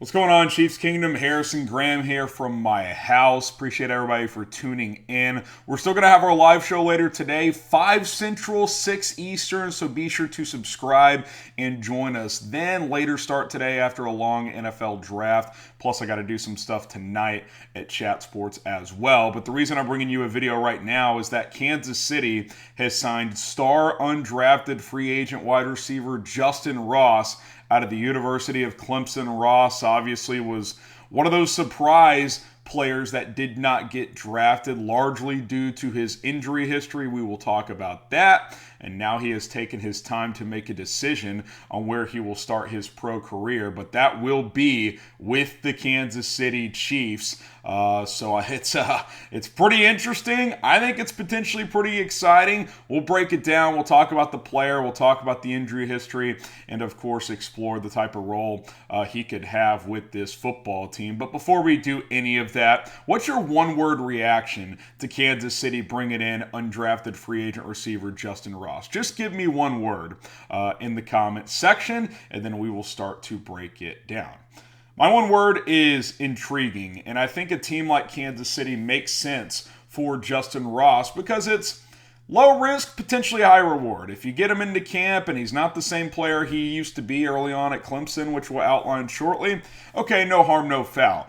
What's going on, Chiefs Kingdom? Harrison Graham here from my house. Appreciate everybody for tuning in. We're still going to have our live show later today, 5 Central, 6 Eastern, so be sure to subscribe and join us then. Later start today after a long NFL draft. Plus, I got to do some stuff tonight at Chat Sports as well. But the reason I'm bringing you a video right now is that Kansas City has signed star undrafted free agent wide receiver Justyn Ross out of the University of Clemson. Ross obviously was one of those surprise players that did not get drafted, largely due to his injury history. We will talk about that. And now he has taken his time to make a decision on where he will start his pro career. But that will be with the Kansas City Chiefs. So it's pretty interesting. I think it's potentially pretty exciting. We'll break it down. We'll talk about the player. We'll talk about the injury history. And, of course, explore the type of role he could have with this football team. But before we do any of that, what's your one-word reaction to Kansas City bringing in undrafted free agent receiver Justyn Ross? Just give me one word in the comment section, and then we will start to break it down. My one word is intriguing, and I think a team like Kansas City makes sense for Justyn Ross because it's low risk, potentially high reward. If you get him into camp and he's not the same player he used to be early on at Clemson, which we'll outline shortly, okay, no harm, no foul.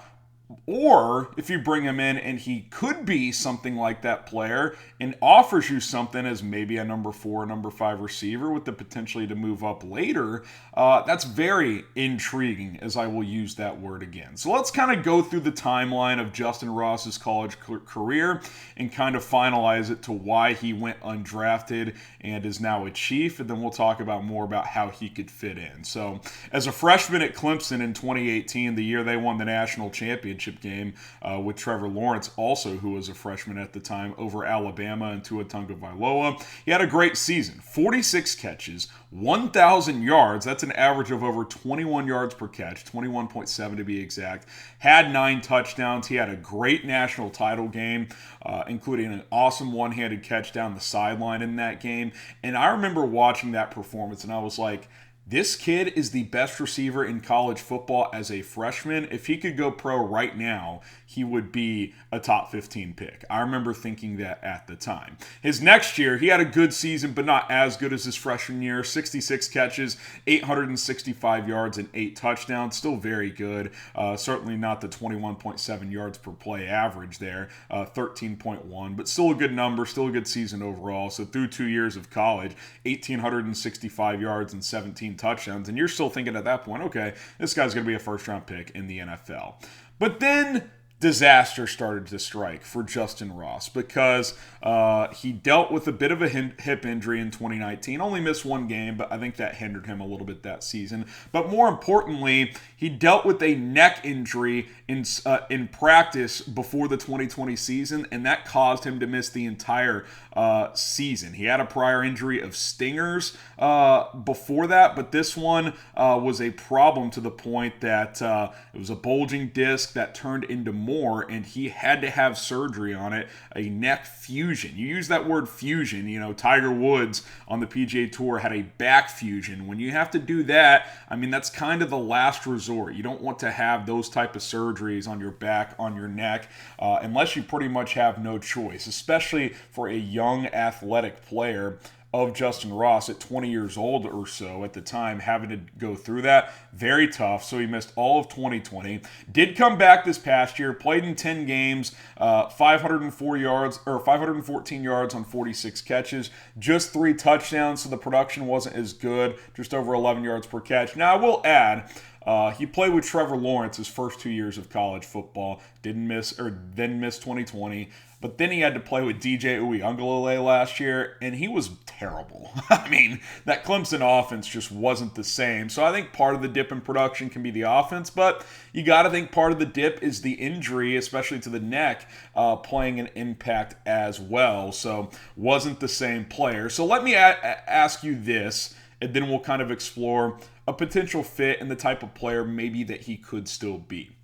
Or if you bring him in and he could be something like that player and offers you something as maybe a number 4, number 5 receiver with the potentially to move up later, that's very intriguing, as I will use that word again. So let's kind of go through the timeline of Justyn Ross's college career and kind of finalize it to why he went undrafted and is now a Chief, and then we'll talk about more about how he could fit in. So as a freshman at Clemson in 2018, the year they won the national championship game with Trevor Lawrence, also who was a freshman at the time, over Alabama and Tua Tagovailoa. He had a great season, 46 catches, 1,000 yards. That's an average of over 21 yards per catch, 21.7 to be exact. Had 9 touchdowns. He had a great national title game, including an awesome one-handed catch down the sideline in that game. And I remember watching that performance, and I was like, this kid is the best receiver in college football as a freshman. If he could go pro right now, he would be a top 15 pick. I remember thinking that at the time. His next year, he had a good season, but not as good as his freshman year. 66 catches, 865 yards, and 8 touchdowns. Still very good. Certainly not the 21.7 yards per play average there. 13.1, but still a good number. Still a good season overall. So through 2 years of college, 1,865 yards and 17 touchdowns, and you're still thinking at that point, okay, this guy's going to be a first-round pick in the NFL. But then disaster started to strike for Justyn Ross because he dealt with a bit of a hip injury in 2019. Only missed 1 game, but I think that hindered him a little bit that season. But more importantly, he dealt with a neck injury in practice before the 2020 season, and that caused him to miss the entire season. He had a prior injury of stingers before that, but this one was a problem to the point that it was a bulging disc that turned into more, and he had to have surgery on it, a neck fusion. You use that word fusion. You know, Tiger Woods on the PGA Tour had a back fusion. When you have to do that, I mean, that's kind of the last resort. You don't want to have those type of surgeries on your back, on your neck, unless you pretty much have no choice, especially for a young athletic player of Justyn Ross at 20 years old or so at the time, having to go through that. Very tough. So he missed all of 2020. Did come back this past year, played in 10 games, 504 yards or 514 yards on 46 catches, just 3 touchdowns, so the production wasn't as good, just over 11 yards per catch. Now, I will add, he played with Trevor Lawrence his first 2 years of college football. Then missed 2020. But then he had to play with DJ Uiagalelei last year, and he was terrible. I mean, that Clemson offense just wasn't the same. So I think part of the dip in production can be the offense, but you got to think part of the dip is the injury, especially to the neck, playing an impact as well. So wasn't the same player. So let me ask you this, and then we'll kind of explore a potential fit and the type of player maybe that he could still be.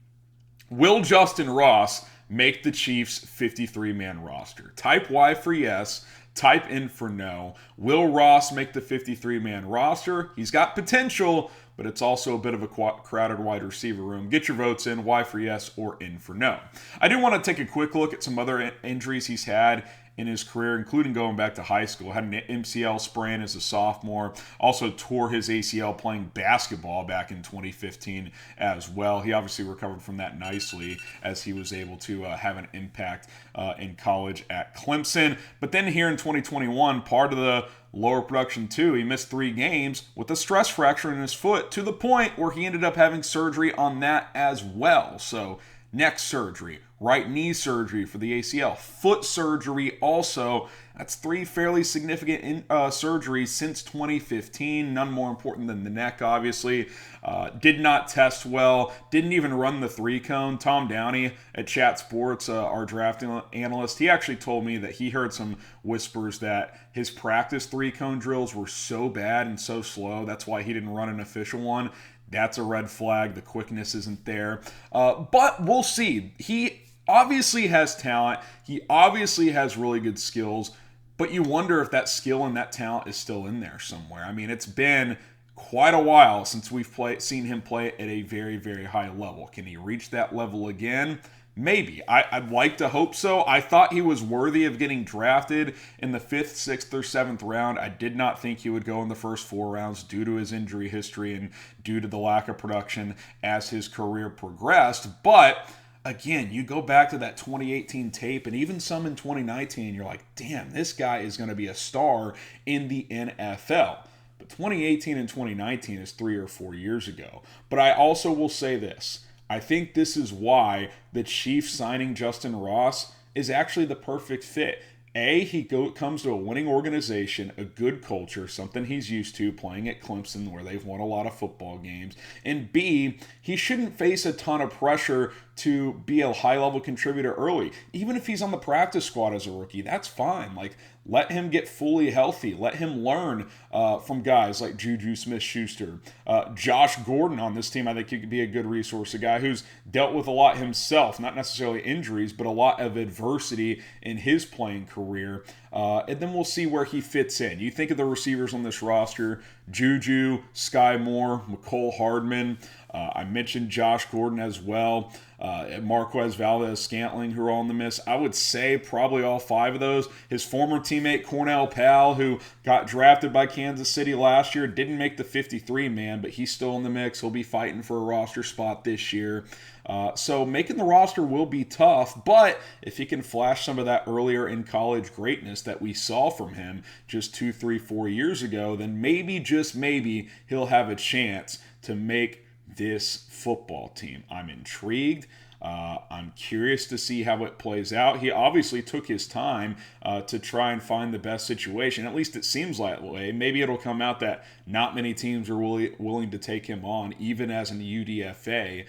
Will Justyn Ross make the Chiefs' 53-man roster? Type Y for yes, type in for no. Will Ross make the 53-man roster? He's got potential, but it's also a bit of a crowded wide receiver room. Get your votes in, Y for yes or in for no. I do want to take a quick look at some other injuries he's had in his career, including going back to high school. Had an MCL sprain as a sophomore. Also tore his ACL playing basketball back in 2015 as well. He obviously recovered from that nicely as he was able to have an impact in college at Clemson. But then here in 2021, part of the lower production too, he missed 3 games with a stress fracture in his foot, to the point where he ended up having surgery on that as well. So neck surgery, right knee surgery for the ACL, foot surgery also. That's 3 fairly significant surgeries since 2015. None more important than the neck, obviously. Did not test well. Didn't even run the 3-cone. Tom Downey at Chat Sports, our drafting analyst, he actually told me that he heard some whispers that his practice 3-cone drills were so bad and so slow. That's why he didn't run an official one. That's a red flag. The quickness isn't there. But we'll see. He obviously has talent. He obviously has really good skills. But you wonder if that skill and that talent is still in there somewhere. I mean, it's been quite a while since we've seen him play at a very, very high level. Can he reach that level again? Maybe. I'd like to hope so. I thought he was worthy of getting drafted in the 5th, 6th, or 7th round. I did not think he would go in the first 4 rounds due to his injury history and due to the lack of production as his career progressed. But again, you go back to that 2018 tape and even some in 2019, you're like, damn, this guy is going to be a star in the NFL. But 2018 and 2019 is 3 or 4 years ago. But I also will say this. I think this is why the Chiefs signing Justyn Ross is actually the perfect fit. A, he comes to a winning organization, a good culture, something he's used to playing at Clemson where they've won a lot of football games. And B, he shouldn't face a ton of pressure to be a high-level contributor early. Even if he's on the practice squad as a rookie, that's fine. Like, let him get fully healthy. Let him learn from guys like Juju Smith-Schuster. Josh Gordon on this team, I think he could be a good resource. A guy who's dealt with a lot himself, not necessarily injuries, but a lot of adversity in his playing career. And then we'll see where he fits in. You think of the receivers on this roster, Juju, Skyy Moore, McCole Hardman. I mentioned Josh Gordon as well. Marquez Valdez-Scantling, who are all on the miss. I would say probably all 5 of those. His former teammate Cornell Powell, who got drafted by Kansas City last year, didn't make the 53-man, but he's still in the mix. He'll be fighting for a roster spot this year. So making the roster will be tough, but if he can flash some of that earlier in college greatness that we saw from him just 2, 3, 4 years ago, then maybe, just maybe, he'll have a chance to make this football team. I'm intrigued. I'm curious to see how it plays out. He obviously took his time to try and find the best situation. At least it seems that way. Maybe it'll come out that not many teams are willing to take him on, even as an UDFA,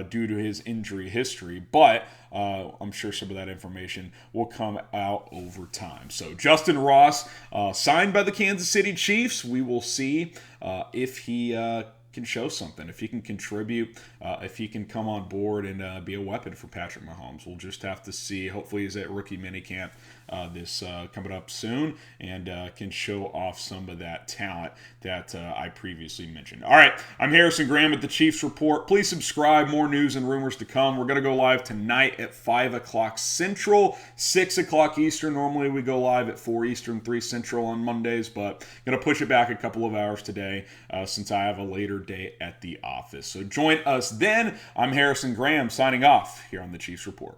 due to his injury history. But I'm sure some of that information will come out over time. So Justyn Ross, signed by the Kansas City Chiefs. We will see if he can show something, if he can contribute, if he can come on board and be a weapon for Patrick Mahomes. We'll just have to see. Hopefully he's at rookie minicamp this coming up soon and can show off some of that talent that I previously mentioned. All right, I'm Harrison Graham with the Chiefs Report. Please subscribe. More news and rumors to come. We're going to go live tonight at 5 o'clock Central, 6 o'clock Eastern. Normally we go live at 4 Eastern, 3 Central on Mondays, but going to push it back a couple of hours today since I have a later day at the office. So join us then. I'm Harrison Graham signing off here on the Chiefs Report.